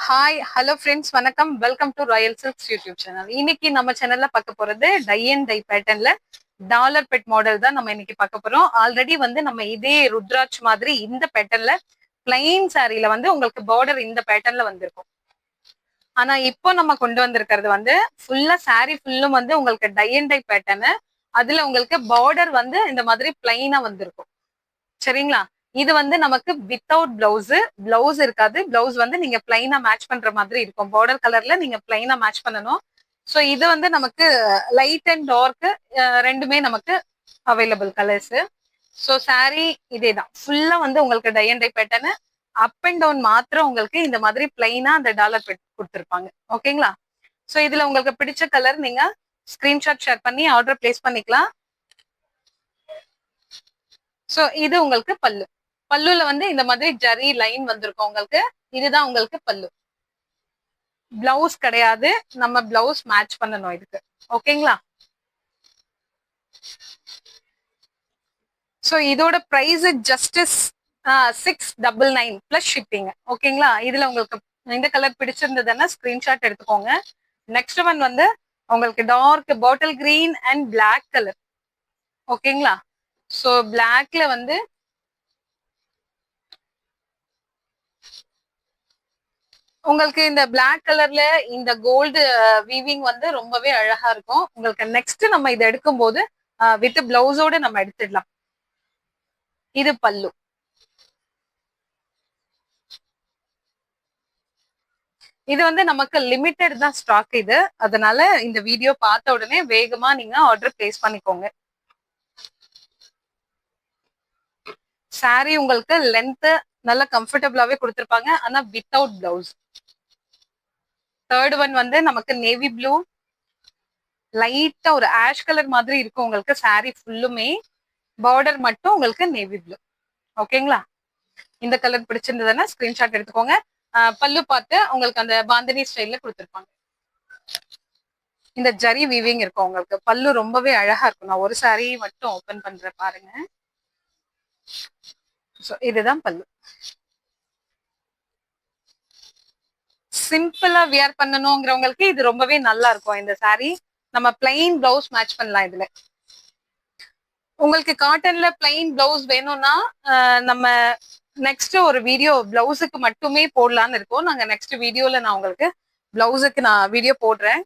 Hi hello friends வணக்கம். Welcome to royal silks YouTube channel. இன்னைக்கு நம்ம சேனல்ல பார்க்க போறது டை அண்ட் டை பேட்டர்ன்ல டாலர் பெட் மாடல் தான் நம்ம இன்னைக்கு பார்க்க போறோம். ஆல்ரெடி வந்து நம்ம இதே ருத்ராட்ச் மாதிரி இந்த பேட்டர்ன்ல பிளைன் சாரியில வந்து உங்களுக்கு பார்டர் இந்த பேட்டர்ன்ல வந்திருக்கும். ஆனா இப்போ நம்ம கொண்டு வந்திருக்கிறது வந்து ஃபுல்லா சாரி ஃபுல்லும் வந்து உங்களுக்கு டை அண்ட் டை பேட்டர்னு. அதுல உங்களுக்கு பார்டர் வந்து இந்த மாதிரி பிளைனா வந்திருக்கும். சரிங்களா? இது வந்து நமக்கு வித்தவுட் பிளவுஸ் இருக்காது. பிளவுஸ் வந்து நீங்க பிளைனா மேட்ச் பண்ற மாதிரி இருக்கும். பார்டர் கலர்ல நீங்க பிளைனா மேட்ச் பண்ணணும். ஸோ இது வந்து நமக்கு லைட் அண்ட் டார்க் ரெண்டுமே நமக்கு அவைலபிள் கலர்ஸ். ஸோ சாரி இதே தான் ஃபுல்லா வந்து உங்களுக்கு டை அண்ட் டை பேட்டர்னு. அப் அண்ட் டவுன் மாத்திரம் உங்களுக்கு இந்த மாதிரி பிளைனா அந்த டாலர் பெட் கொடுத்துருப்பாங்க. ஓகேங்களா? ஸோ இதுல உங்களுக்கு பிடிச்ச கலர் நீங்க ஸ்கிரீன்ஷாட் ஷேர் பண்ணி ஆர்டர் பிளேஸ் பண்ணிக்கலாம். ஸோ இது உங்களுக்கு பல்லு. பல்லுல வந்து இந்த மாதிரி ஜரி லைன் வந்திருக்கும் உங்களுக்கு. இதுதான் உங்களுக்கு பல்லு. பிளவுஸ் கிடையாது, நம்ம பிளவுஸ் மேட்ச் பண்ணணும் இதுக்கு. ஓகேங்களா? ஸோ இதோட பிரைஸ் ஜஸ்ட் 699 பிளஸ் ஷிப்பிங். ஓகேங்களா? இதுல உங்களுக்கு இந்த கலர் பிடிச்சிருந்ததுன்னா ஸ்கிரீன்ஷாட் எடுத்துக்கோங்க. நெக்ஸ்ட் ஒன் வந்து உங்களுக்கு dark bottle green and black colour. ஓகேங்களா? ஸோ பிளாக்ல வந்து உங்களுக்கு இந்த பிளாக் கலர்ல இந்த கோல்டு வீவிங் வந்து ரொம்பவே அழகா இருக்கும் உங்களுக்கு. நெக்ஸ்ட் நம்ம இதை எடுக்கும் போது வித் பிளவுஸோட நம்ம எடுத்துடலாம். இது பல்லு. இது வந்து நமக்கு லிமிட்டட் தான் ஸ்டாக் இது. அதனால இந்த வீடியோ பார்த்த உடனே வேகமா நீங்க ஆர்டர் பிளேஸ் பண்ணிக்கோங்க. சாரி உங்களுக்கு லென்த் நல்ல கம்ஃபர்டபுளாவே கொடுத்துருப்பாங்க, ஆனா வித்தவுட் பிளவுஸ். தேர்ட் ஒன் வந்து நமக்கு நேவி ப்ளூ, லைட்டா ஒரு ஆஷ் கலர் மாதிரி இருக்கும் உங்களுக்கு. சாரி ஃபுல்லுமே பார்டர் மட்டும் உங்களுக்கு நேவி ப்ளூ. ஓகேங்களா? இந்த கலர் பிடிச்சிருந்ததுன்னா ஸ்கிரீன்ஷாட் எடுத்துக்கோங்க. பல்லு பார்த்து உங்களுக்கு அந்த பாந்தினி ஸ்டைல்ல கொடுத்துருப்பாங்க. இந்த ஜரி வீவிங் இருக்கும் உங்களுக்கு. பல்லு ரொம்பவே அழகா இருக்கும். நான் ஒரு சாரி மட்டும் ஓபன் பண்றேன் பாருங்க. இதுதான் பல்லு. சிம்பிளா வியர் பண்ணணுங்கிறவங்களுக்கு இது ரொம்பவே நல்லா இருக்கும். இந்த சாரி நம்ம பிளைன் பிளவுஸ் மேட்ச் பண்ணலாம் இதுல. உங்களுக்கு காட்டன்ல பிளைன் பிளவுஸ் வேணும்னா நம்ம நெக்ஸ்ட் ஒரு வீடியோ பிளவுஸுக்கு மட்டுமே போடலான்னு இருக்கோம். நாங்க நெக்ஸ்ட் வீடியோல நான் உங்களுக்கு பிளவுஸுக்கு நான் வீடியோ போடுறேன்.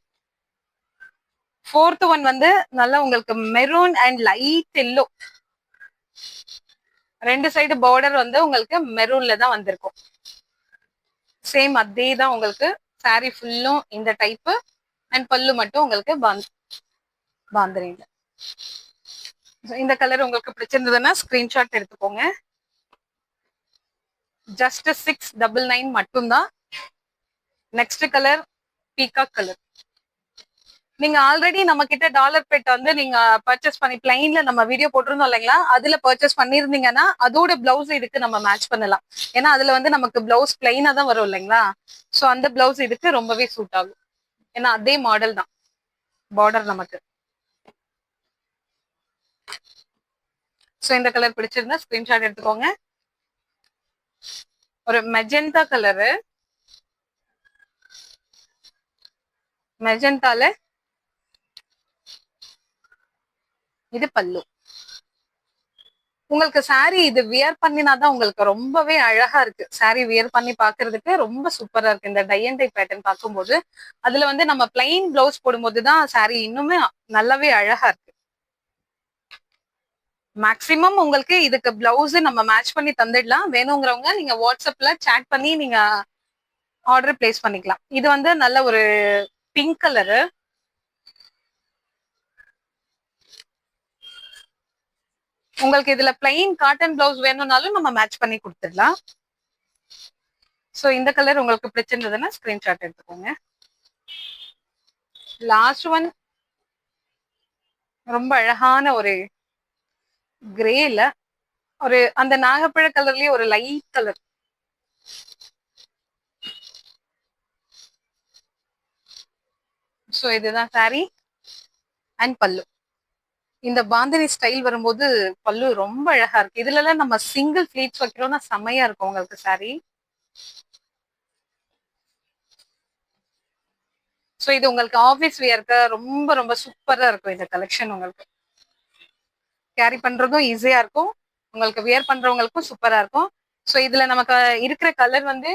ஃபோர்த் ஒன் வந்து நல்லா உங்களுக்கு மெரூன் அண்ட் லைட் எல்லோ, ரெண்டு சைடு பார்டர் வந்து உங்களுக்கு மெரூன்ல தான் வந்திருக்கும். சேம் அதே தான் உங்களுக்கு. சாரி ஃபுல்லும் இந்த டைப்பு அண்ட் பல்லு மட்டும் உங்களுக்கு பாந்தரியில. இந்த கலர் உங்களுக்கு பிடிச்சிருந்ததுன்னா ஸ்கிரீன்ஷாட் எடுத்துக்கோங்க. ஜஸ்ட் 699 மட்டும்தான். Next colour peacock colour. நீங்க ஆல்ரெடி நம்ம கிட்ட டாலர் பெட் வந்து நீங்க பர்ச்சேஸ் பண்ணி பிளைன்ல நம்ம வீடியோ போட்டிருந்தோம் இல்லைங்களா, அதுல பர்ச்சேஸ் பண்ணிருந்தீங்கன்னா அதோட பிளவுஸ் இதுக்கு நம்ம மேட்ச் பண்ணலாம். ஏன்னா அதுல வந்து நமக்கு பிளவுஸ் பிளைனா தான் வரும் இல்லைங்களா. ஸோ அந்த பிளவுஸ் இதுக்கு ரொம்பவே சூட் ஆகும். ஏன்னா அதே மாடல் தான் பார்டர் நமக்கு. ஸோ இந்த கலர் பிடிச்சிருந்தா ஸ்கிரீன்ஷாட் எடுத்துக்கோங்க. ஒரு மெஜெண்டா கலரு, மெஜெண்டால இது பல்லு. உங்களுக்கு சாரி இது வியர் பண்ணினாதான் உங்களுக்கு ரொம்பவே அழகா இருக்கு. சாரி வியர் பண்ணி பாக்குறதுக்கு ரொம்ப சூப்பரா இருக்கு. இந்த டை அண்ட் டை பேட்டர்ன் பார்க்கும்போது அதுல வந்து நம்ம பிளைன் பிளவுஸ் போடும்போதுதான் சாரி இன்னுமே நல்லாவே அழகா இருக்கு. மேக்சிமம் உங்களுக்கு இதுக்கு பிளவுஸ் நம்ம மேட்ச் பண்ணி தந்துடலாம். வேணுங்கிறவங்க நீங்க வாட்ஸ்அப்ல சாட் பண்ணி நீங்க ஆர்டர் பிளேஸ் பண்ணிக்கலாம். இது வந்து நல்ல ஒரு பிங்க் கலரு. உங்களுக்கு இதுல பிளைன் காட்டன் பிளவுஸ் வேணும்னாலும் நம்ம மேட்ச் பண்ணி கொடுத்துடலாம். ஸோ இந்த கலர் உங்களுக்கு பிடிச்சிருந்ததுன்னா ஸ்கிரீன்ஷாட் எடுத்துக்கோங்க. லாஸ்ட் ஒன் ரொம்ப அழகான ஒரு கிரேல ஒரு அந்த நாகப்பழ கலர்லயே ஒரு லைட் கலர். ஸோ இதுதான் சாரி அண்ட் பல்லு. இந்த பாந்தினி ஸ்டைல் வரும்போது பல்லு ரொம்ப அழகா இருக்கு. இதுல எல்லாம் நம்ம சிங்கிள் ஃபிளீட்ஸ் வைக்கிறோம்னா செமையா இருக்கும் உங்களுக்கு சாரி. ஸோ இது உங்களுக்கு ஆஃபீஸ் வியர்க்கு ரொம்ப ரொம்ப சூப்பரா இருக்கும் இந்த கலெக்ஷன். உங்களுக்கு கேரி பண்றதும் ஈஸியா இருக்கும், உங்களுக்கு வியர் பண்றவங்களுக்கும் சூப்பரா இருக்கும். ஸோ இதுல நமக்கு இருக்கிற கலர் வந்து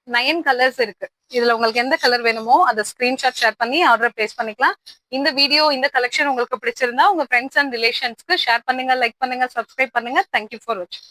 9 கலர்ஸ் இருக்கு. இதுல உங்களுக்கு எந்த கலர் வேணுமோ அதை ஸ்கிரீன்ஷாட் ஷேர் பண்ணி ஆர்டர் பிளேஸ் பண்ணிக்கலாம். இந்த வீடியோ இந்த கலெக்ஷன் உங்களுக்கு பிடிச்சிருந்தா உங்க ஃப்ரெண்ட்ஸ் அண்ட் ரிலேஷன்ஸ்க்கு ஷேர் பண்ணுங்க, லைக் பண்ணுங்க, சப்ஸ்கிரைப் பண்ணுங்க. தேங்க்யூ ஃபார் வாட்சிங்.